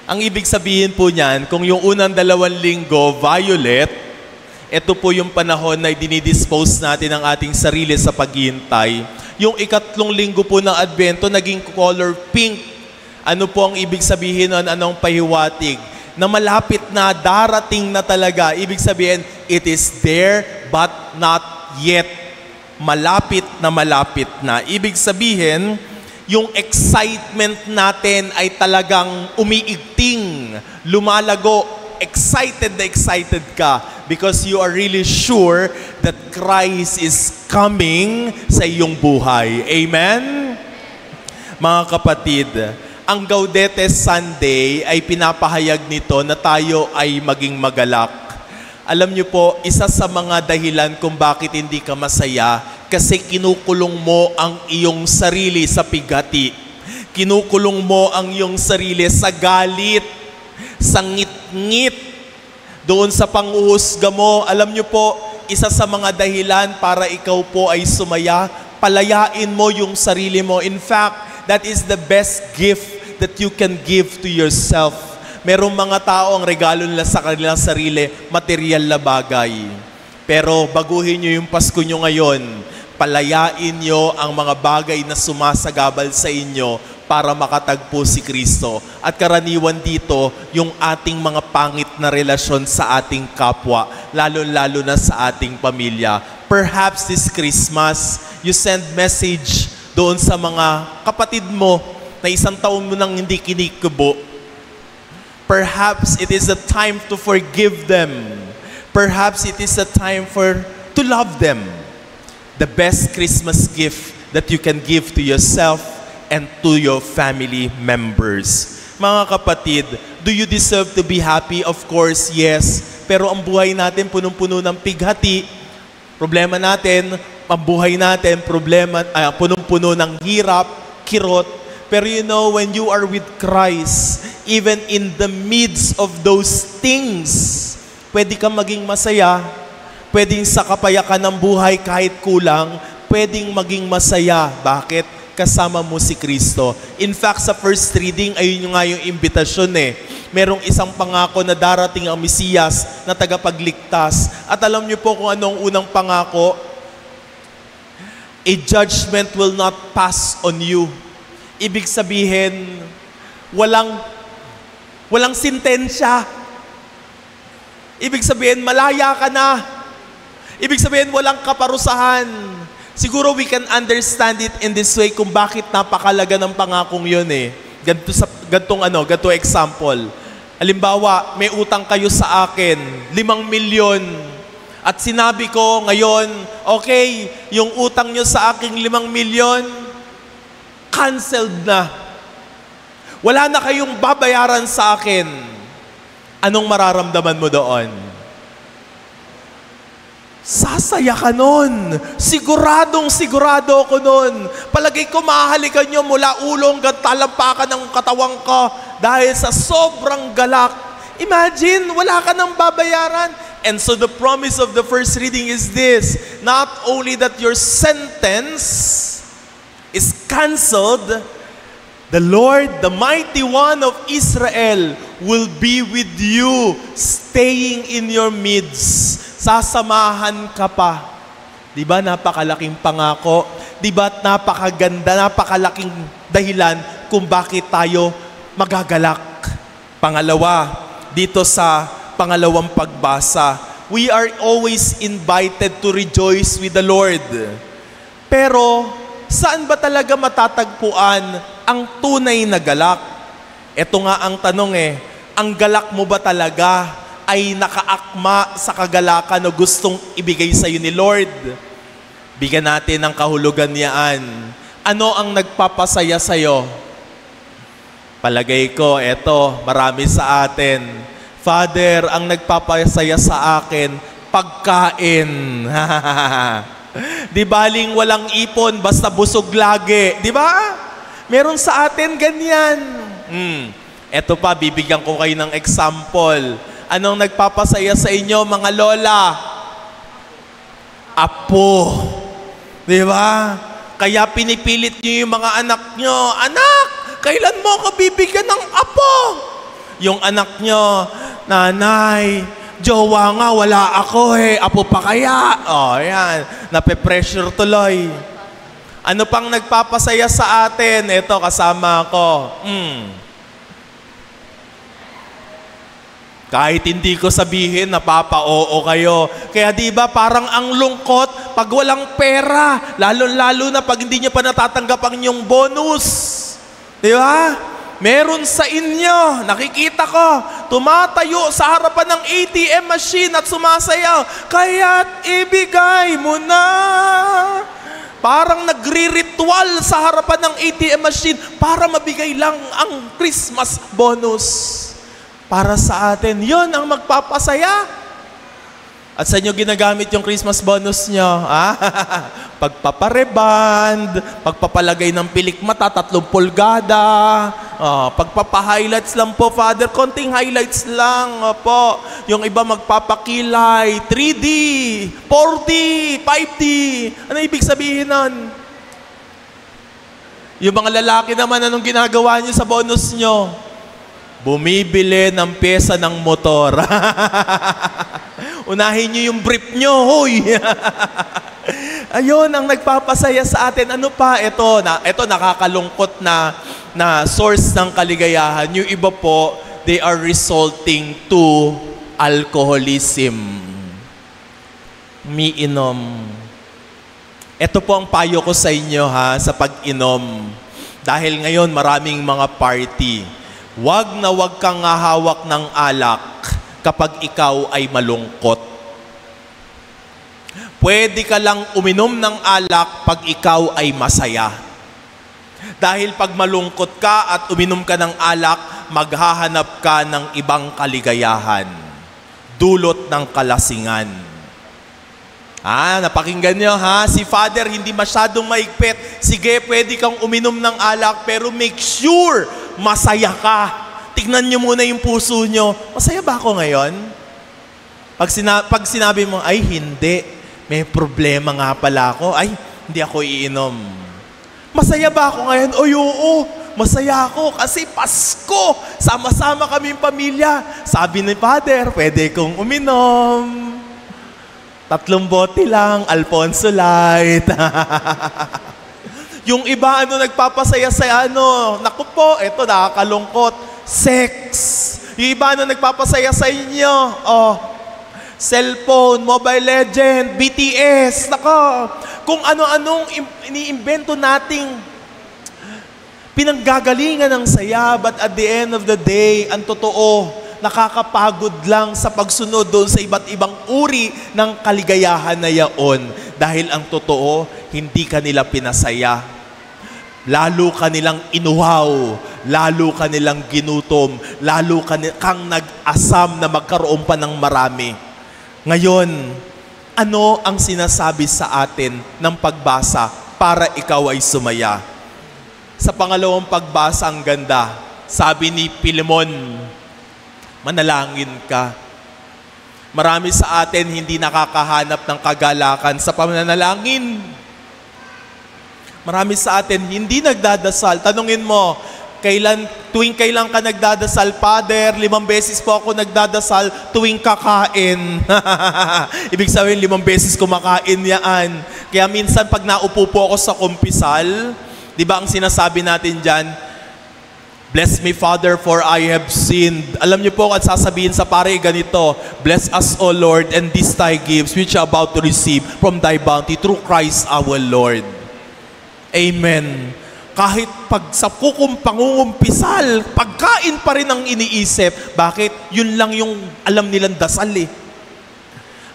Ang ibig sabihin po niyan, kung yung unang 2 linggo, violet, ito po yung panahon na dinidispose natin ang ating sarili sa paghihintay. Yung 3 linggo po ng Advento, naging color pink. Ano po ang ibig sabihin nun? Anong pahiwatig? Na malapit na, darating na talaga. Ibig sabihin, it is there but not yet. Malapit na. Ibig sabihin, yung excitement natin ay talagang umiigting, lumalago, excited na excited ka because you are really sure that Christ is coming sa iyong buhay. Amen? Mga kapatid, ang Gaudete Sunday ay pinapahayag nito na tayo ay maging magalak. Alam niyo po, isa sa mga dahilan kung bakit hindi ka masaya, kasi kinukulong mo ang iyong sarili sa pigati. Kinukulong mo ang iyong sarili sa galit, sa ngit-ngit, doon sa pang-uhusga mo. Alam niyo po, isa sa mga dahilan para ikaw po ay sumaya, palayain mo yung sarili mo. In fact, that is the best gift that you can give to yourself. Merong mga tao ang regalo nila sa kanilang sarili, material na bagay. Pero baguhin nyo yung Pasko nyo ngayon. Palayain nyo ang mga bagay na sumasagabal sa inyo para makatagpo si Kristo. At karaniwan dito, yung ating mga pangit na relasyon sa ating kapwa, lalo-lalo na sa ating pamilya. Perhaps this Christmas, you send message doon sa mga kapatid mo na 1 taon mo nang hindi kinikubo. Perhaps it is a time to forgive them. Perhaps it is a time to love them. The best Christmas gift that you can give to yourself and to your family members. Mga kapatid, do you deserve to be happy? Of course, yes. Pero ang buhay natin punong-puno ng pighati. Problema natin, ang buhay natin, punong-puno ng hirap, kirot. Pero you know, when you are with Christ, even in the midst of those things, pwede kang maging masaya, pwedeng sa kapayakan ng buhay kahit kulang, pwedeng maging masaya. Bakit? Kasama mo si Kristo. In fact, sa first reading, ayun nga yung imbitasyon Merong isang pangako na darating ang Mesiyas na tagapagligtas. At alam niyo po kung anong unang pangako? A judgment will not pass on you. Ibig sabihin, walang sintensya. Ibig sabihin, malaya ka na. Ibig sabihin, walang kaparusahan. Siguro we can understand it in this way kung bakit napakalaga ng pangakong yun Ganto example. Halimbawa, may utang kayo sa akin, 5 milyon. At sinabi ko ngayon, okay, yung utang nyo sa aking 5 milyon, canceled na. Wala na kayong babayaran sa akin. Anong mararamdaman mo doon? Sasaya ka nun. Sigurado ako nun. Palagay ko mahalikan nyo mula ulong hanggang talampakan ng katawang ko dahil sa sobrang galak. Imagine, wala ka nang babayaran. And so the promise of the first reading is this, not only that your sentence is canceled, the Lord, the mighty one of Israel, will be with you, staying in your midst. Sasamahan ka pa. Di ba napakalaking pangako? Di ba napakaganda, napakalaking dahilan kung bakit tayo magagalak? Pangalawa, dito sa pangalawang pagbasa, we are always invited to rejoice with the Lord. Pero, saan ba talaga matatagpuan ang tunay na galak? Ito nga ang tanong ang galak mo ba talaga ay nakaakma sa kagalakan o gustong ibigay sa iyo ni Lord? Bigyan natin ng kahulugan niyaan. Ano ang nagpapasaya sa iyo? Palagay ko, marami sa atin. Father, ang nagpapasaya sa akin, pagkain. Di baling walang ipon, basta busog lagi. Di ba? Meron sa atin ganyan. Ito pa, bibigyan ko kayo ng example. Anong nagpapasaya sa inyo, mga lola? Apo. Di ba? Kaya pinipilit niyo yung mga anak niyo, anak, kailan mo ako bibigyan ng apo? Yung anak nyo, nanay, jowa nga, wala ako apo pa kaya? Yan, nape-pressure tuloy. Ano pang nagpapasaya sa atin? Ito, kasama ko. Kahit hindi ko sabihin, napapa-oo kayo. Kaya di ba parang ang lungkot pag walang pera. Lalo-lalo na pag hindi nyo pa natatanggap ang inyong bonus. Di ba? Meron sa inyo, nakikita ko, tumatayo sa harapan ng ATM machine at sumasayaw. Kaya't ibigay mo na. Parang nagri-ritual sa harapan ng ATM machine para mabigay lang ang Christmas bonus. Para sa atin, yon ang magpapasaya. At sa inyo ginagamit yung Christmas bonus nyo? Pagpapareband, pagpapalagay ng pilik mata, 3 pulgada, pagpapa-highlights lang po, Father, konting highlights lang. Opo. Yung iba magpapakilay, 3D, 4D, 5D. Ano ibig sabihin nun? Yung mga lalaki naman, anong ginagawa nyo sa bonus nyo? Bumibili ng pyesa ng motor. Unahin nyo yung brief nyo, hoy. Ayun ang nagpapasaya sa atin. Ano pa? Ito nakakalungkot na source ng kaligayahan. Yung iba po, they are resulting to alcoholism. Umiinom. Ito po ang payo ko sa inyo sa pag-inom. Dahil ngayon maraming mga party. Wag na wag kang hawak ng alak kapag ikaw ay malungkot. Pwede ka lang uminom ng alak pag ikaw ay masaya. Dahil pag malungkot ka at uminom ka ng alak, maghahanap ka ng ibang kaligayahan. Dulot ng kalasingan. Napakinggan nyo si Father hindi masyadong maigpit. Sige, pwede kang uminom ng alak pero make sure masaya ka. Tignan nyo muna yung puso nyo. Masaya ba ako ngayon? Pag sinabi mo, ay hindi, may problema nga pala ako. Ay, hindi ako iinom. Masaya ba ako ngayon? Oy, oo, masaya ako kasi Pasko. Sama-sama kaming pamilya. Sabi ni Father, pwede kong uminom. 3 bote lang, Alfonso Light. Yung iba, nagpapasaya sa naku po, ito nakakalungkot, sex. Yung iba, nagpapasaya sa inyo, cellphone, Mobile Legend, BTS, nako. Kung ano-anong iniimbento nating pinanggagalingan ng saya, but at the end of the day, ang totoo, nakakapagod lang sa pagsunod doon sa iba't ibang uri ng kaligayahan na yaon. Dahil ang totoo, hindi ka nila pinasaya. Lalo ka nilang inuhaw, lalo ka nilang ginutom, lalo kang nag-asam na magkaroon pa ng marami. Ngayon, ano ang sinasabi sa atin ng pagbasa para ikaw ay sumaya? Sa pangalawang pagbasa, ang ganda. Sabi ni Pilemon, manalangin ka. Marami sa atin hindi nakakahanap ng kagalakan sa pananalangin. Marami sa atin hindi nagdadasal. Tanungin mo, tuwing kailan ka nagdadasal? Father, 5 beses po ako nagdadasal tuwing kakain. Ibig sabihin, 5 beses kumakain yan. Kaya minsan pag naupo po ako sa kumpisal, di ba ang sinasabi natin dyan, bless me, Father, for I have sinned. Alam niyo po, at sasabihin sa pare ganito, bless us, O Lord, and this thy gifts, which are about to receive from thy bounty through Christ our Lord. Amen. Kahit pag sa pangungumpisal, pagkain pa rin ang iniisip. Bakit? Yun lang yung alam nilang dasal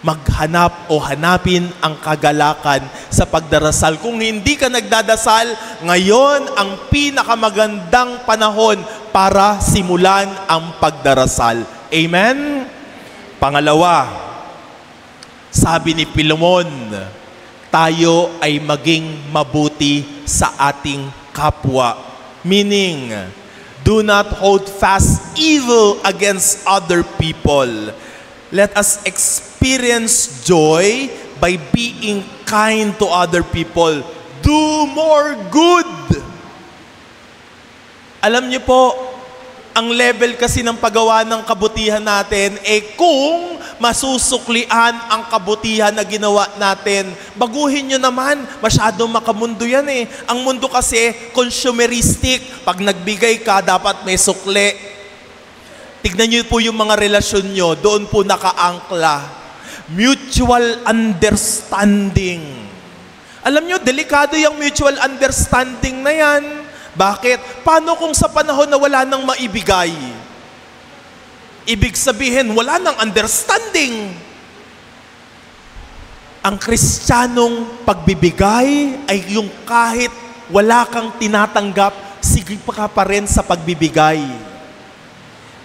Maghanap o hanapin ang kagalakan sa pagdarasal. Kung hindi ka nagdadasal, ngayon ang pinakamagandang panahon para simulan ang pagdarasal. Amen? Pangalawa, sabi ni Pilemon, tayo ay maging mabuti sa ating kapwa. Meaning, do not hold fast evil against other people. Let us experience joy by being kind to other people. Do more good. Alam niyo po, Ang level kasi ng paggawa ng kabutihan natin, kung masusuklian ang kabutihan na ginawa natin, baguhin nyo naman, masyadong makamundo yan Ang mundo kasi, consumeristic. Pag nagbigay ka, dapat may sukli. Tignan nyo po yung mga relasyon nyo, doon po nakaangkla. Mutual understanding. Alam nyo, delikado yung mutual understanding na yan. Bakit? Paano kung sa panahon na wala nang maibigay? Ibig sabihin, wala nang understanding. Ang Kristiyanong pagbibigay ay yung kahit wala kang tinatanggap, sige pa rin sa pagbibigay.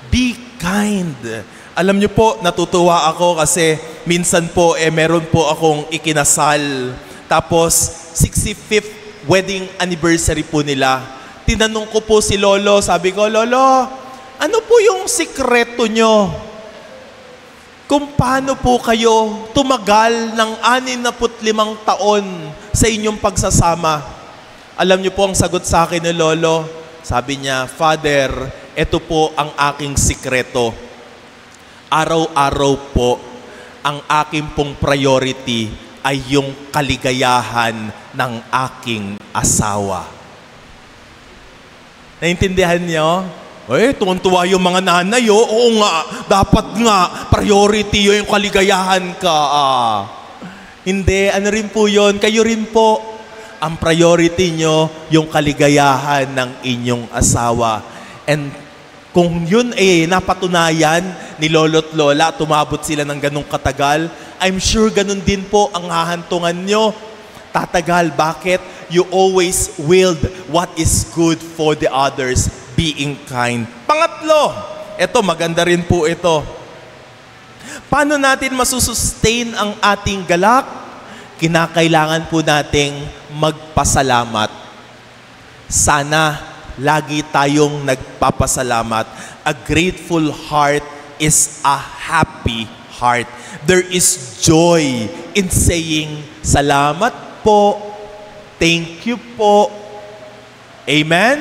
Be kind. Alam niyo po, natutuwa ako kasi minsan po, meron po akong ikinasal. Tapos, 65th wedding anniversary po nila. Tinanong ko po si Lolo, sabi ko, Lolo, ano po yung sikreto nyo? Kung paano po kayo tumagal ng 65 taon sa inyong pagsasama? Alam niyo po ang sagot sa akin ni Lolo? Sabi niya, Father, ito po ang aking sikreto. Araw-araw po, ang aking pong priority ay yung kaligayahan ng aking asawa. Naintindihan niyo? Tuwan-tuwa yung mga nanay, Oo nga, dapat nga, priority yung kaligayahan ka. Hindi, ano rin po yun? Kayo rin po, ang priority nyo, yung kaligayahan ng inyong asawa. And kung yun napatunayan ni lolo't lola, tumabot sila ng ganong katagal, I'm sure ganun din po ang hahantungan nyo. Tatagal. Bakit? You always willed what is good for the others, being kind. Pangatlo, ito maganda rin po ito. Paano natin masusustain ang ating galak? Kinakailangan po nating magpasalamat. Sana lagi tayong nagpapasalamat. A grateful heart is a happy heart. There is joy in saying, salamat po, thank you po. Amen?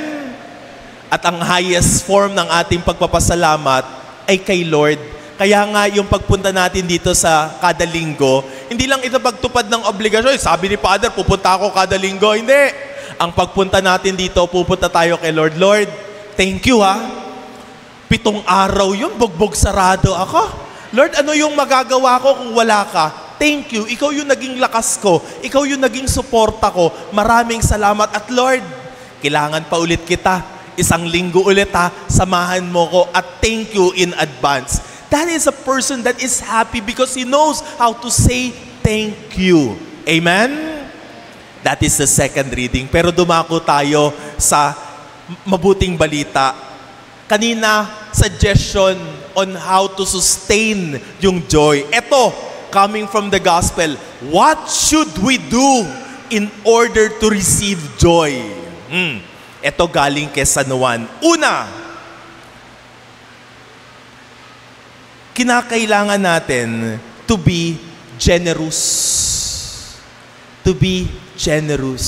At ang highest form ng ating pagpapasalamat ay kay Lord. Kaya nga yung pagpunta natin dito sa kada linggo, hindi lang ito pagtupad ng obligasyon. Sabi ni Father, pupunta ako kada linggo. Hindi. Ang pagpunta natin dito, pupunta tayo kay Lord. Lord, thank you 7 araw yun, bugbog sarado ako. Lord, ano yung magagawa ko kung wala ka? Thank you. Ikaw yung naging lakas ko. Ikaw yung naging suporta ko. Maraming salamat. At Lord, kailangan pa ulit kita. 1 linggo ulit samahan mo ko at thank you in advance. That is a person that is happy because he knows how to say thank you. Amen? That is the second reading. Pero dumako tayo sa mabuting balita. Kanina, suggestion on how to sustain yung joy. Ito, coming from the gospel, what should we do in order to receive joy? Ito galing kay San Juan. Una, kinakailangan natin to be generous. To be generous.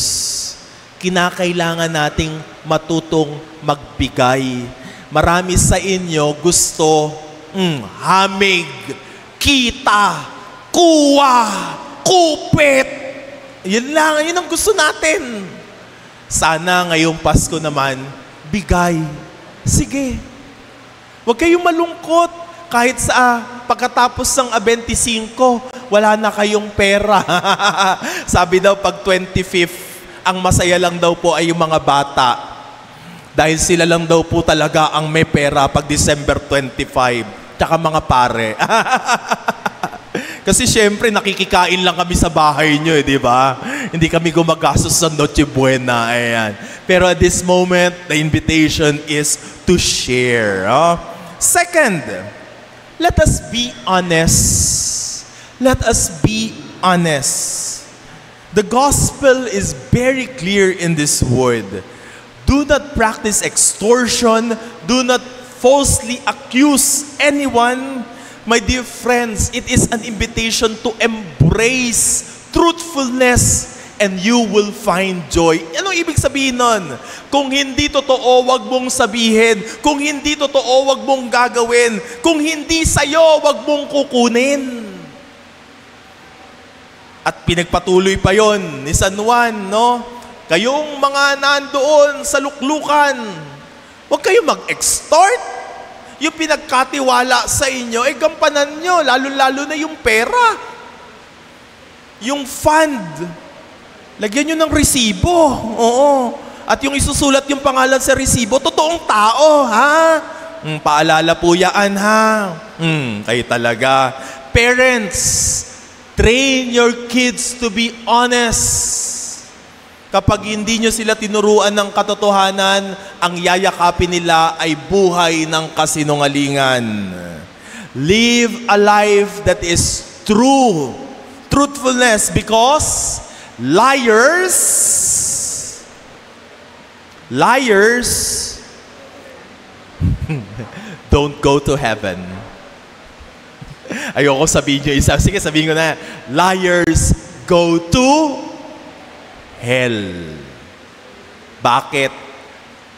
Kinakailangan nating matutong magbigay. Marami sa inyo gusto hamig, kita, kuwa, kupit. Yun lang, yun ang gusto natin. Sana ngayong Pasko naman, bigay. Sige. Huwag kayong malungkot. Kahit sa pagkatapos ng 25, wala na kayong pera. Sabi daw pag 25th, ang masaya lang daw po ay yung mga bata. Dahil sila lang daw po talaga ang may pera pag December 25. Tsaka mga pare. Kasi syempre nakikikain lang kami sa bahay nyo, di ba? Hindi kami gumagastos sa Noche Buena. Ayan. Pero at this moment, the invitation is to share. Second, let us be honest. Let us be honest. The gospel is very clear in this word. Do not practice extortion. Do not falsely accuse anyone. My dear friends, it is an invitation to embrace truthfulness and you will find joy. Anong ibig sabihin nun? Kung hindi totoo, wag mong sabihin. Kung hindi totoo, wag mong gagawin. Kung hindi sa'yo, wag mong kukunin. At pinagpatuloy pa yon ni San Juan, no? Kayong mga nandoon sa luklukan, huwag kayong mag-extort. Yung pinagkatiwala sa inyo, gampanan nyo, lalo-lalo na yung pera. Yung fund. Lagyan nyo ng resibo. Oo. At yung isusulat yung pangalan sa resibo, totoong tao, ha? Paalala po yan, ha? Kayo talaga. Parents, train your kids to be honest. Kapag hindi nyo sila tinuruan ng katotohanan, ang yayakapin nila ay buhay ng kasinungalingan. Live a life that is true. Truthfulness, because liars don't go to heaven. Ayoko sabihin nyo isa. Sige, sabihin ko na. Liars go to hell. Bakit?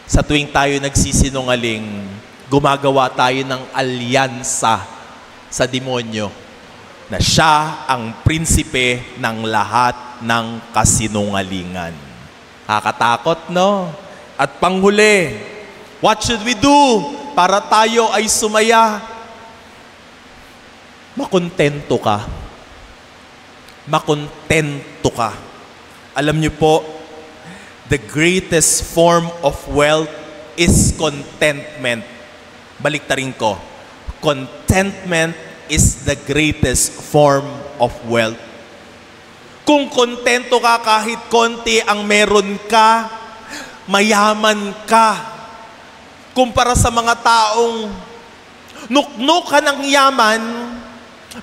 Sa tuwing tayo nagsisinungaling, gumagawa tayo ng alyansa sa demonyo na siya ang prinsipe ng lahat ng kasinungalingan. Kakatakot, no? At panghuli, what should we do para tayo ay sumaya? Makontento ka. Makontento ka. Alam niyo po, the greatest form of wealth is contentment. Baliktarin ko. Contentment is the greatest form of wealth. Kung kontento ka kahit konti ang meron ka, mayaman ka. Kumpara sa mga taong nuknuk ka ng yaman,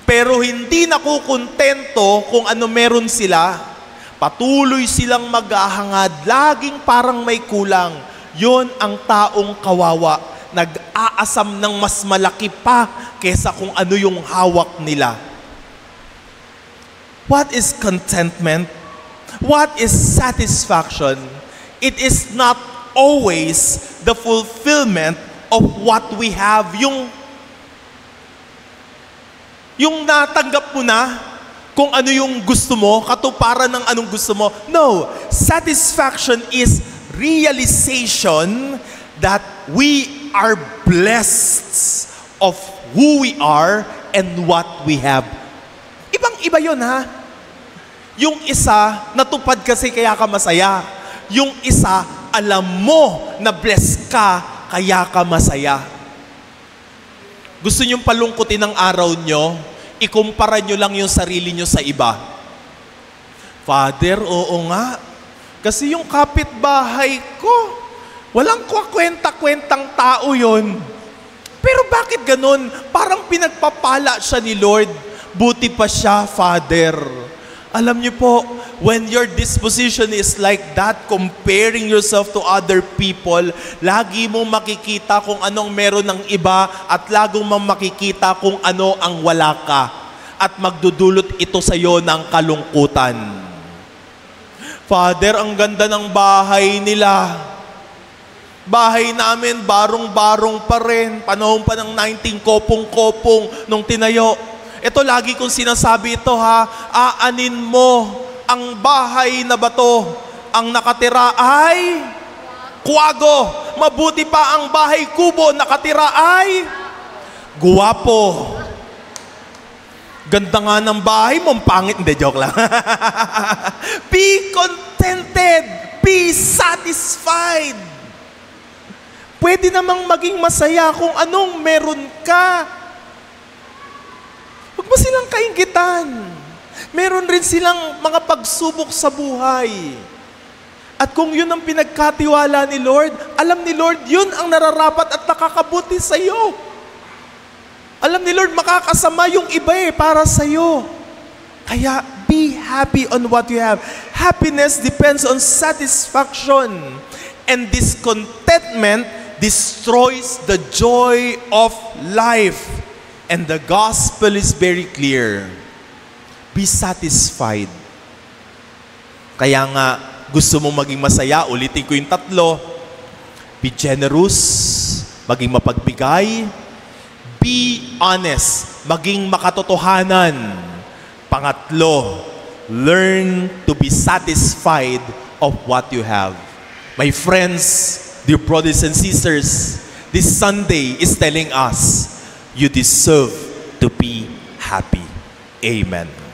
pero hindi nakukontento kung ano meron sila, patuloy silang maghahangad, laging parang may kulang. Yon ang taong kawawa, nag-aasam ng mas malaki pa kesa kung ano yung hawak nila. What is contentment? What is satisfaction? It is not always the fulfillment of what we have. Yung natanggap mo na, kung ano yung gusto mo, katuparan ng anong gusto mo. No, satisfaction is realization that we are blessed of who we are and what we have. Ibang-iba yun, ha? Yung isa, natupad kasi kaya ka masaya. Yung isa, alam mo na blessed ka, kaya ka masaya. Gusto nyong palungkutin ang araw nyo? Ikumpara nyo lang yung sarili nyo sa iba. Father, oo nga. Kasi yung kapitbahay ko, walang kwenta-kwentang tao yon. Pero bakit ganun? Parang pinagpapala siya ni Lord. Buti pa siya, Father. Alam niyo po, when your disposition is like that, comparing yourself to other people, lagi mong makikita kung anong meron ng iba at lagong mong makikita kung ano ang wala ka. At magdudulot ito sa iyo ng kalungkutan. Father, ang ganda ng bahay nila. Bahay namin, barong-barong pa rin. Panahon pa ng 19 kopong-kopong nung tinayo. Ito lagi kong sinasabi ito, ha. Aanin mo ang bahay na bato. Ang nakatira ay kuwago. Mabuti pa ang bahay kubo, nakatira ay guwapo. Ganda nga ng bahay mo, pangit. Hindi, joke lang. Be contented. Be satisfied. Pwede namang maging masaya kung anong meron ka. Huwag mo silang kainggitan. Meron rin silang mga pagsubok sa buhay. At kung yun ang pinagkatiwala ni Lord, alam ni Lord, yun ang nararapat at nakakabuti sa iyo. Alam ni Lord, makakasama yung iba para sa iyo. Kaya, be happy on what you have. Happiness depends on satisfaction. And discontentment destroys the joy of life. And the gospel is very clear. Be satisfied. Kaya nga, gusto mong maging masaya, ulitin ko yung 3. Be generous, maging mapagbigay. Be honest, maging makatotohanan. 3, learn to be satisfied of what you have. My friends, dear brothers and sisters, this Sunday is telling us, you deserve to be happy. Amen.